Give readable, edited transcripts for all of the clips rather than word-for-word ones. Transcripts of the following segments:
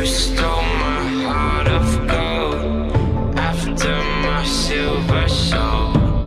stole my heart of gold after my silver soul.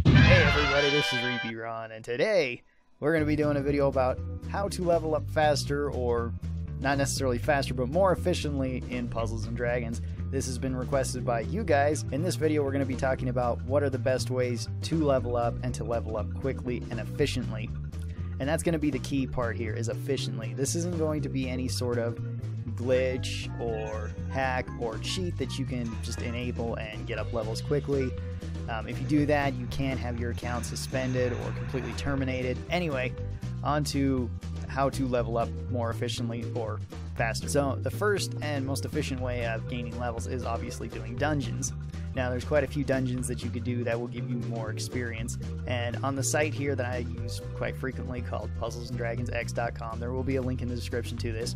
Hey everybody, this is ReapeeRon, and today we're going to be doing a video about how to level up faster, or not necessarily faster, but more efficiently in Puzzles & Dragons. This has been requested by you guys. In this video, we're going to be talking about what are the best ways to level up and to level up quickly and efficiently. And that's going to be the key part here, is efficiently. This isn't going to be any sort of glitch or hack or cheat that you can just enable and get up levels quickly. If you do that, you can have your account suspended or completely terminated. Anyway, on to how to level up more efficiently or faster. So the first and most efficient way of gaining levels is obviously doing dungeons. Now there's quite a few dungeons that you could do that will give you more experience, and on the site here that I use quite frequently called puzzlesanddragonsx.com, there will be a link in the description to this.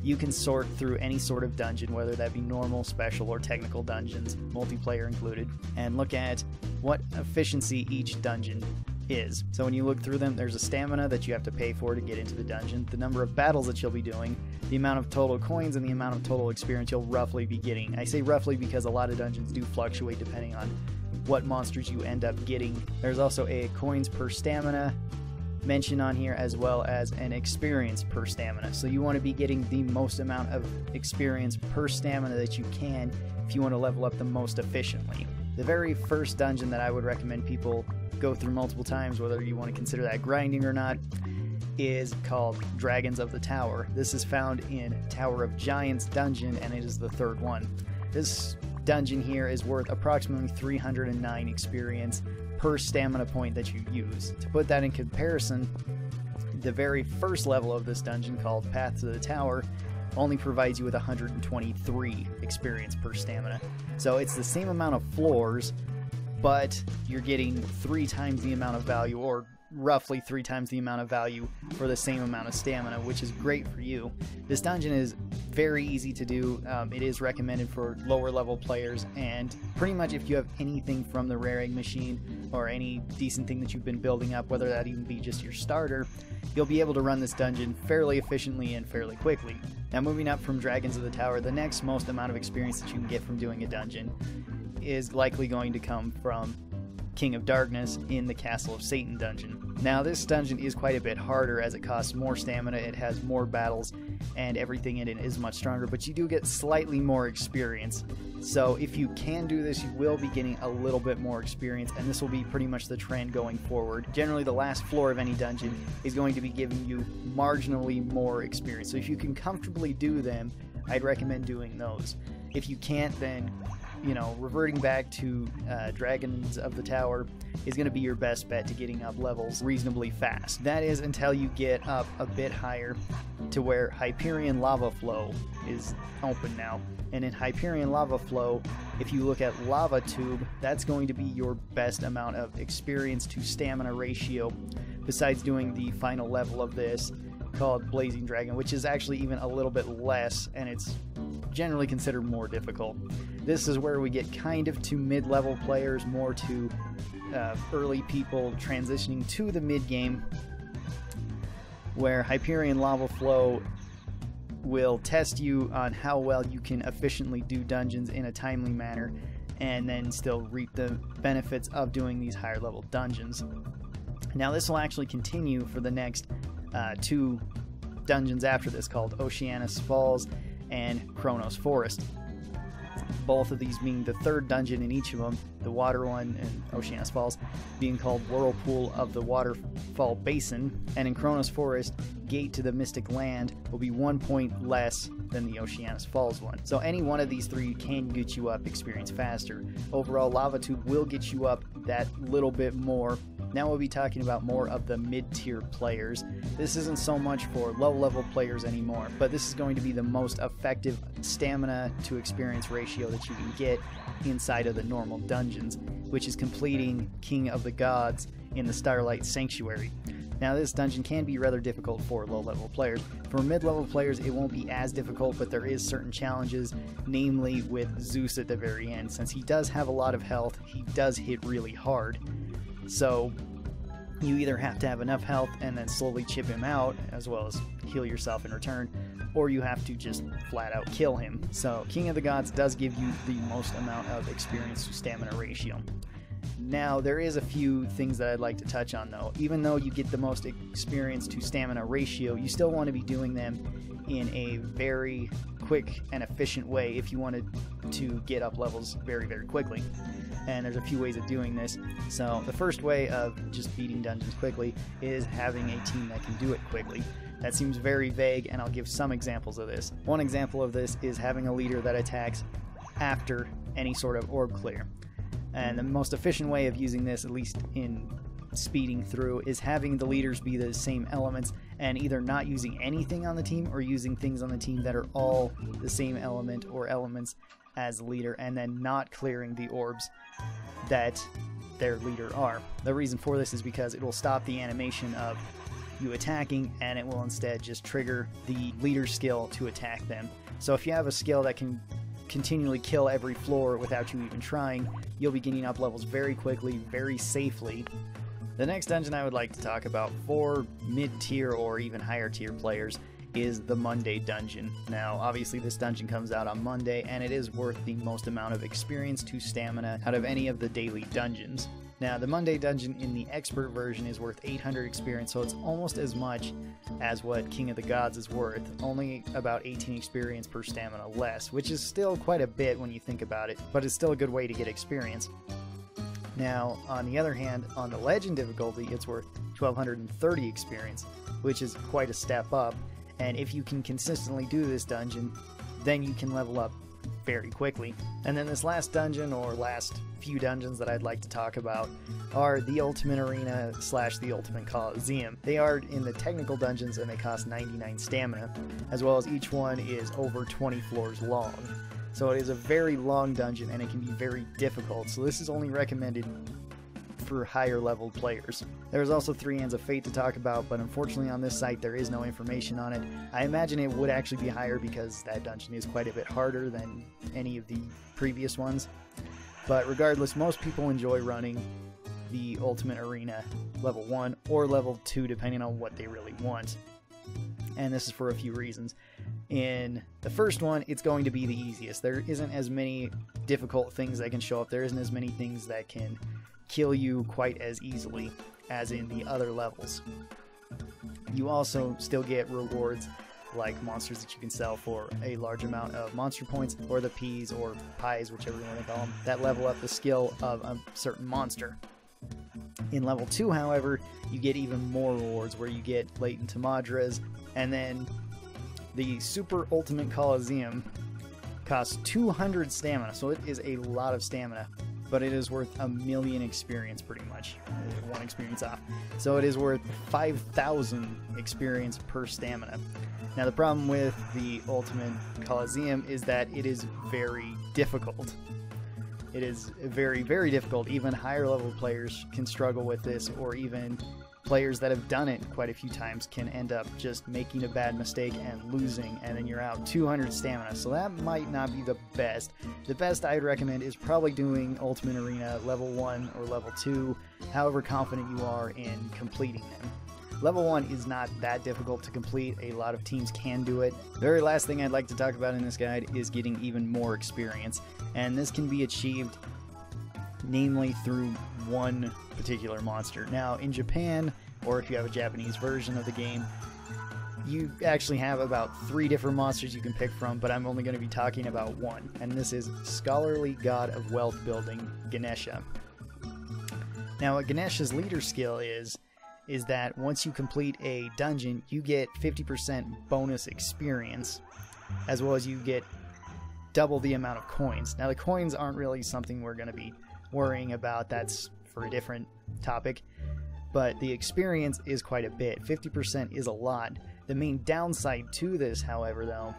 You can sort through any sort of dungeon, whether that be normal, special, or technical dungeons, multiplayer included, and look at what efficiency each dungeon is. So when you look through them, there's a stamina that you have to pay for to get into the dungeon, the number of battles that you'll be doing, the amount of total coins, and the amount of total experience you'll roughly be getting. I say roughly because a lot of dungeons do fluctuate depending on what monsters you end up getting. There's also a coins per stamina mentioned on here, as well as an experience per stamina. So you want to be getting the most amount of experience per stamina that you can if you want to level up the most efficiently. The very first dungeon that I would recommend people go through multiple times, whether you want to consider that grinding or not, is called Dragons of the Tower. This is found in Tower of Giants dungeon, and it is the third one. This dungeon here is worth approximately 309 experience per stamina point that you use. To put that in comparison, the very first level of this dungeon, called Path to the Tower, only provides you with 123 experience per stamina. So it's the same amount of floors, but you're getting 3 times the amount of value, or roughly 3 times the amount of value for the same amount of stamina, which is great for you. This dungeon is very easy to do. It is recommended for lower level players, and pretty much if you have anything from the rare egg machine or any decent thing that you've been building up, whether that even be just your starter, you'll be able to run this dungeon fairly efficiently and fairly quickly. Now, moving up from Dragons of the Tower, the next most amount of experience that you can get from doing a dungeon is likely going to come from King of Darkness in the Castle of Satan dungeon. Now this dungeon is quite a bit harder, as it costs more stamina, it has more battles, and everything in it is much stronger, but you do get slightly more experience. So if you can do this, you will be getting a little bit more experience, and this will be pretty much the trend going forward. Generally, the last floor of any dungeon is going to be giving you marginally more experience. So if you can comfortably do them, I'd recommend doing those. If you can't, then reverting back to Dragons of the Tower is going to be your best bet to getting up levels reasonably fast. That is until you get up a bit higher to where Hyperion Lava Flow is open now. And in Hyperion Lava Flow, if you look at Lava Tube, that's going to be your best amount of experience to stamina ratio, besides doing the final level of this called Blazing Dragon, which is actually even a little bit less, and it's generally considered more difficult. This is where we get kind of to mid-level players, more to early people transitioning to the mid-game, where Hyperion Lava Flow will test you on how well you can efficiently do dungeons in a timely manner, and then still reap the benefits of doing these higher level dungeons. Now this will actually continue for the next 2 dungeons after this, called Oceanus Falls and Kronos Forest. Both of these being the third dungeon in each of them, the water one in Oceanus Falls being called Whirlpool of the Waterfall Basin, and in Kronos Forest, Gate to the Mystic Land will be 1 point less than the Oceanus Falls one. So any one of these 3 can get you up experience faster. Overall, Lava Tube will get you up that little bit more. Now we'll be talking about more of the mid-tier players. This isn't so much for low-level players anymore, but this is going to be the most effective stamina to experience ratio that you can get inside of the normal dungeons, which is completing King of the Gods in the Starlight Sanctuary. Now this dungeon can be rather difficult for low-level players. For mid-level players, it won't be as difficult, but there is certain challenges, namely with Zeus at the very end. Since he does have a lot of health, he does hit really hard. So you either have to have enough health and then slowly chip him out, as well as heal yourself in return, or you have to just flat out kill him. So King of the Gods does give you the most amount of experience to stamina ratio. Now, there is a few things that I'd like to touch on though. Even though you get the most experience to stamina ratio, you still want to be doing them in a very quick and efficient way if you wanted to get up levels very, very quickly. And there's a few ways of doing this. So the first way of just beating dungeons quickly is having a team that can do it quickly. That seems very vague, and I'll give some examples of this. One example of this is having a leader that attacks after any sort of orb clear. And the most efficient way of using this, at least in speeding through, is having the leaders be the same elements and either not using anything on the team or using things on the team that are all the same element or elements as the leader, and then not clearing the orbs that their leader are. The reason for this is because it will stop the animation of you attacking, and it will instead just trigger the leader's skill to attack them. So if you have a skill that can continually kill every floor without you even trying, you'll be getting up levels very quickly, very safely. The next dungeon I would like to talk about for mid-tier or even higher tier players is the Monday dungeon. Now, obviously this dungeon comes out on Monday, and it is worth the most amount of experience to stamina out of any of the daily dungeons. Now, the Monday dungeon in the expert version is worth 800 experience, so it's almost as much as what King of the Gods is worth, only about 18 experience per stamina less, which is still quite a bit when you think about it, but it's still a good way to get experience. Now, on the other hand, on the Legend difficulty, it's worth 1230 experience, which is quite a step up, and if you can consistently do this dungeon, then you can level up very quickly. And then this last dungeon, or last few dungeons that I'd like to talk about, are the Ultimate Arena / the Ultimate Coliseum. They are in the technical dungeons, and they cost 99 stamina, as well as each one is over 20 floors long. So it is a very long dungeon, and it can be very difficult, so this is only recommended for higher level players. There's also 3 Hands of Fate to talk about, but unfortunately on this site there is no information on it. I imagine it would actually be higher because that dungeon is quite a bit harder than any of the previous ones. But regardless, most people enjoy running the Ultimate Arena level 1 or level 2 depending on what they really want. And this is for a few reasons. In the first one, it's going to be the easiest. There isn't as many difficult things that can show up. There isn't as many things that can kill you quite as easily as in the other levels. You also still get rewards like monsters that you can sell for a large amount of monster points, or the P's or pies, whichever you want to call them, that level up the skill of a certain monster. In level 2, however, you get even more rewards where you get latent Madras, and then the Super Ultimate Coliseum costs 200 stamina, so it is a lot of stamina, but it is worth 1,000,000 experience pretty much, 1 experience off. So it is worth 5,000 experience per stamina. Now the problem with the Ultimate Coliseum is that it is very difficult. It is very, very difficult. Even higher level players can struggle with this, or even players that have done it quite a few times can end up just making a bad mistake and losing, and then you're out 200 stamina. So that might not be the best. The best I'd recommend is probably doing Ultimate Arena level 1 or level 2, however confident you are in completing them. Level 1 is not that difficult to complete. A lot of teams can do it. The very last thing I'd like to talk about in this guide is getting even more experience, and this can be achieved namely through one particular monster. Now in Japan, or if you have a Japanese version of the game, you actually have about 3 different monsters you can pick from, but I'm only going to be talking about one, and this is Scholarly God of Wealth Building, Ganesha. Now what Ganesha's leader skill is that once you complete a dungeon, you get 50% bonus experience, as well as you get double the amount of coins. Now the coins aren't really something we're going to be worrying about, that's for a different topic, but the experience is quite a bit. 50% is a lot. The main downside to this, however, though,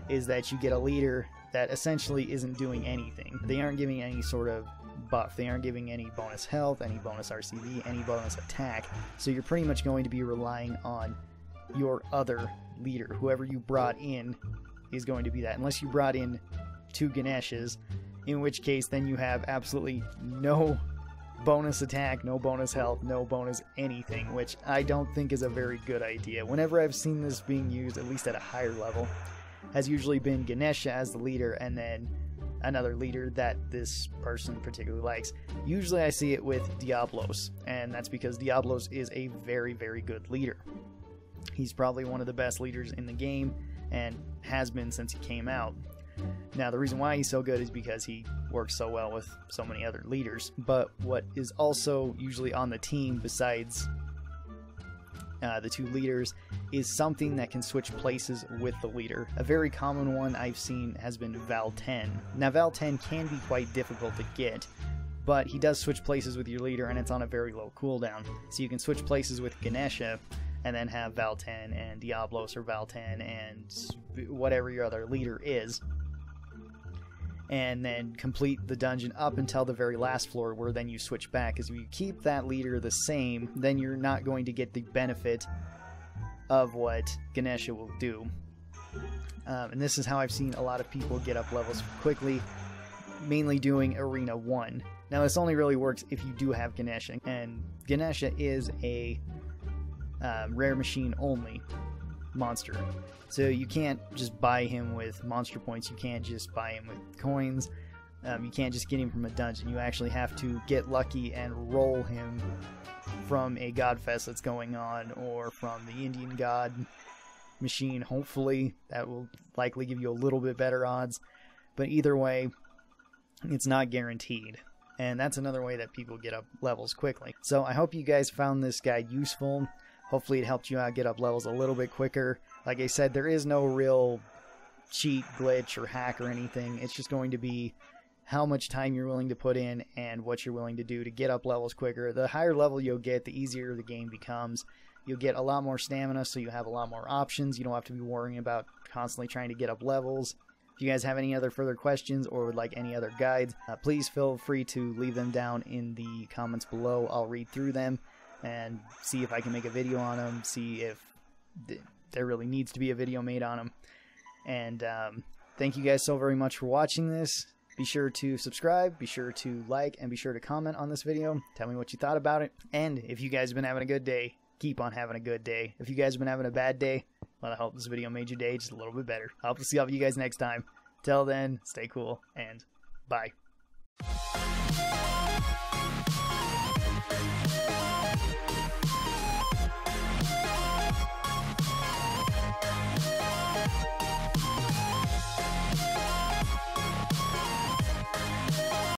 is that you get a leader that essentially isn't doing anything. They aren't giving any sort of buff. They aren't giving any bonus health, any bonus RCV, any bonus attack. So you're pretty much going to be relying on your other leader. Whoever you brought in is going to be that. Unless you brought in 2 Ganeshas, in which case then you have absolutely no bonus attack, no bonus health, no bonus anything, which I don't think is a very good idea. Whenever I've seen this being used, at least at a higher level, has usually been Ganesha as the leader and then another leader that this person particularly likes. Usually I see it with Diablos, and that's because Diablos is a very, very good leader. He's probably one of the best leaders in the game and has been since he came out. Now, the reason why he's so good is because he works so well with so many other leaders. But what is also usually on the team besides the two leaders is something that can switch places with the leader. A very common one I've seen has been Val 10. Now, Val 10 can be quite difficult to get, but he does switch places with your leader, and it's on a very low cooldown. So you can switch places with Ganesha and then have Val 10 and Diablos, or Val 10 and whatever your other leader is, and then complete the dungeon up until the very last floor, where then you switch back. Because if you keep that leader the same, then you're not going to get the benefit of what Ganesha will do. And this is how I've seen a lot of people get up levels quickly, mainly doing Arena 1. Now, this only really works if you do have Ganesha, and Ganesha is a rare machine only monster. So you can't just buy him with monster points, you can't just buy him with coins, you can't just get him from a dungeon. You actually have to get lucky and roll him from a godfest that's going on, or from the Indian god machine. Hopefully that will likely give you a little bit better odds, but either way, it's not guaranteed. And that's another way that people get up levels quickly. So I hope you guys found this guide useful. Hopefully it helped you out get up levels a little bit quicker. Like I said, there is no real cheat, glitch, or hack or anything. It's just going to be how much time you're willing to put in and what you're willing to do to get up levels quicker. The higher level you'll get, the easier the game becomes. You'll get a lot more stamina, so you have a lot more options. You don't have to be worrying about constantly trying to get up levels. If you guys have any other further questions or would like any other guides, please feel free to leave them down in the comments below. I'll read through them and see if I can make a video on them, see if there really needs to be a video made on them. And thank you guys so very much for watching this. Be sure to subscribe, be sure to like, and be sure to comment on this video. Tell me what you thought about it. And if you guys have been having a good day, keep on having a good day. If you guys have been having a bad day, well, I hope this video made your day just a little bit better. I hope to see all of you guys next time. Till then, stay cool, and bye.